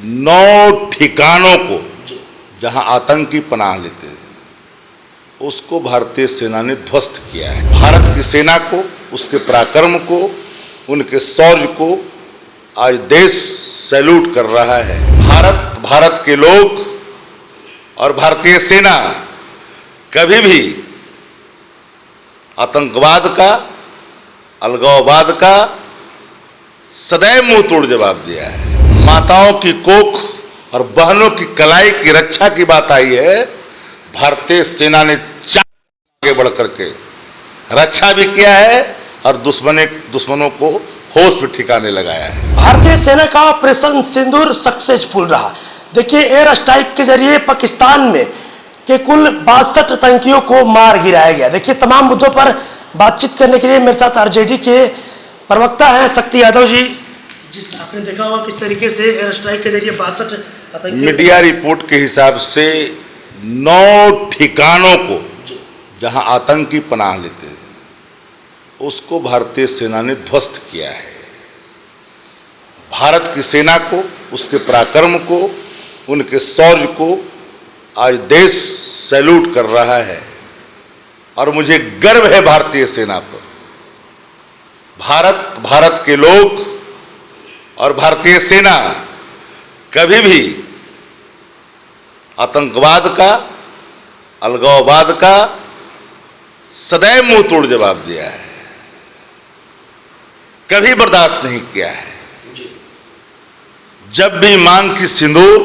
9 ठिकानों को जहां आतंकी पनाह लेते उसको भारतीय सेना ने ध्वस्त किया है। भारत की सेना को, उसके पराक्रम को, उनके शौर्य को आज देश सैल्यूट कर रहा है। भारत के लोग और भारतीय सेना कभी भी आतंकवाद का, अलगाववाद का सदैव मुंह तोड़ जवाब दिया है। माताओं की कोख और बहनों की कलाई की रक्षा की बात आई है, भारतीय सेना ने आगे बढ़ करके रक्षा भी किया है और दुश्मनों को होश पे ठिकाने लगाया है। भारतीय सेना का ऑपरेशन सिंदूर सक्सेसफुल रहा। देखिए, एयर स्ट्राइक के जरिए पाकिस्तान में के कुल 62 आतंकियों को मार गिराया गया। देखिए, तमाम मुद्दों पर बातचीत करने के लिए मेरे साथ आरजेडी के प्रवक्ता हैं शक्ति यादव जी। जिस आपने देखा होगा किस तरीके से एयर स्ट्राइक के जरिए 62 आतंकी, मीडिया रिपोर्ट के हिसाब से 9 ठिकानों को जहां आतंकी पनाह लेते उसको भारतीय सेना ने ध्वस्त किया है। भारत की सेना को, उसके पराक्रम को, उनके शौर्य को आज देश सैल्यूट कर रहा है और मुझे गर्व है भारतीय सेना पर। भारत के लोग और भारतीय सेना कभी भी आतंकवाद का, अलगाववाद का सदैव मुंह तोड़ जवाब दिया है, कभी बर्दाश्त नहीं किया है। जब भी मांग की सिंदूर,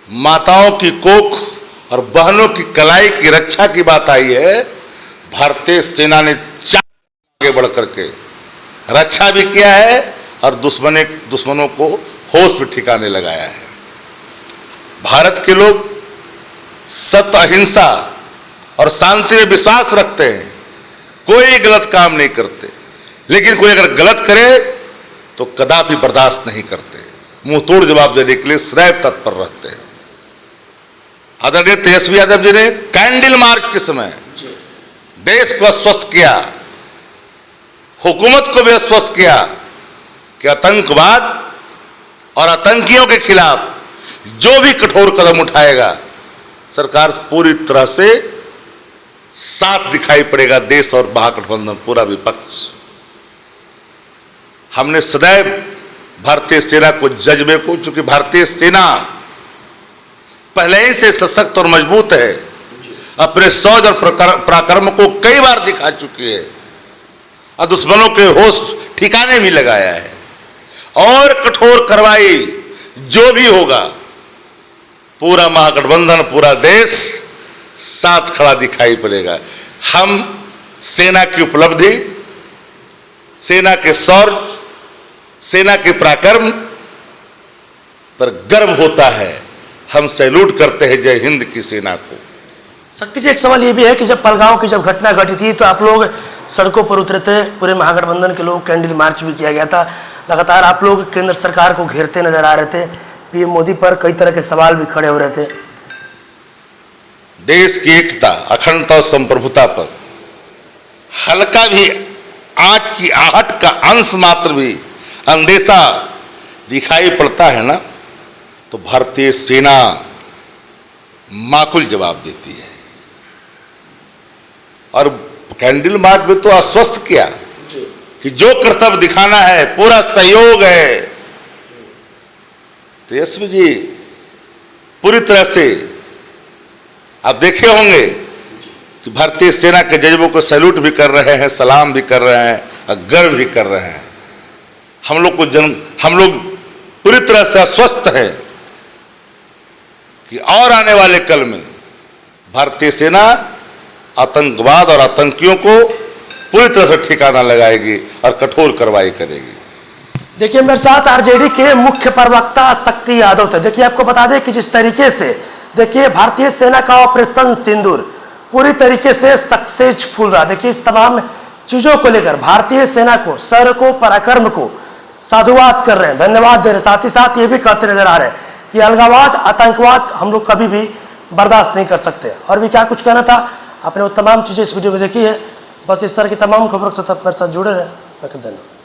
माताओं की कोख और बहनों की कलाई की रक्षा की बात आई है, भारतीय सेना ने आगे बढ़ करके रक्षा भी किया है और दुश्मनों को होश पे ठिकाने लगाया है। भारत के लोग सत्य, अहिंसा और शांति में विश्वास रखते हैं, कोई गलत काम नहीं करते, लेकिन कोई अगर गलत करे तो कदापि बर्दाश्त नहीं करते, मुंह तोड़ जवाब देने के लिए सदैव तत्पर रहते हैं। आदरणीय तेजस्वी यादव जी ने कैंडल मार्च के समय देश को आश्वस्त किया, हुकूमत को भी आश्वस्त किया कि आतंकवाद और आतंकियों के खिलाफ जो भी कठोर कदम उठाएगा, सरकार पूरी तरह से साथ दिखाई पड़ेगा। देश और महागठबंधन पूरा विपक्ष, हमने सदैव भारतीय सेना को, जज्बे को, चूंकि भारतीय सेना पहले ही से सशक्त और मजबूत है, अपने शौर्य और पराक्रम को कई बार दिखा चुकी है और दुश्मनों के होश ठिकाने भी लगाया है। और कठोर कार्रवाई जो भी होगा, पूरा महागठबंधन, पूरा देश साथ खड़ा दिखाई पड़ेगा। हम सेना की उपलब्धि, सेना के शौर्य, सेना के पराक्रम पर गर्व होता है, हम सैल्यूट करते हैं जय हिंद की सेना को। शक्ति जी, एक सवाल ये भी है कि जब पहलगांव की जब घटना घटी थी तो आप लोग सड़कों पर उतरे थे, पूरे महागठबंधन के लोग, कैंडल मार्च भी किया गया था, लगातार आप लोग केंद्र सरकार को घेरते नजर आ रहे थे, पीएम मोदी पर कई तरह के सवाल भी खड़े हो रहे थे। देश की एकता, अखंडता और संप्रभुता पर हल्का भी आंच की आहट का अंश मात्र भी अंदेशा दिखाई पड़ता है ना, तो भारतीय सेना माकूल जवाब देती है। और कैंडल मार्च में तो आश्वस्त किया कि जो कर्तव्य दिखाना है पूरा सहयोग है। तेजस्वी जी पूरी तरह से आप देखे होंगे कि भारतीय सेना के जज्बों को सैल्यूट भी कर रहे हैं, सलाम भी कर रहे हैं और गर्व भी कर रहे हैं। हम लोग पूरी तरह से आश्वस्त हैं कि और आने वाले कल में भारतीय सेना आतंकवाद और आतंकियों को पूरी तरह से ठिकाना लगाएगी और कठोर कार्रवाई करेगी। देखिए, मेरे साथ आरजेडी के मुख्य प्रवक्ता शक्ति यादव थे। देखिए, आपको बता दें कि जिस तरीके से देखिए भारतीय सेना का ऑपरेशन सिंदूर पूरी तरीके से सक्सेसफुल रहा। देखिए, इस तमाम चीज़ों को लेकर भारतीय सेना को, शौर्य को, पराक्रम को साधुवाद कर रहे हैं, धन्यवाद दे रहे हैं। साथ ही साथ ये भी कहते नजर आ रहे हैं कि अलगाववाद, आतंकवाद हम लोग कभी भी बर्दाश्त नहीं कर सकते। और भी क्या कुछ कहना था, आपने वो तमाम चीज़ें इस वीडियो में देखी है। बस इस तरह की तमाम खबरों के साथ मेरे साथ जुड़े रहे। धन्यवाद।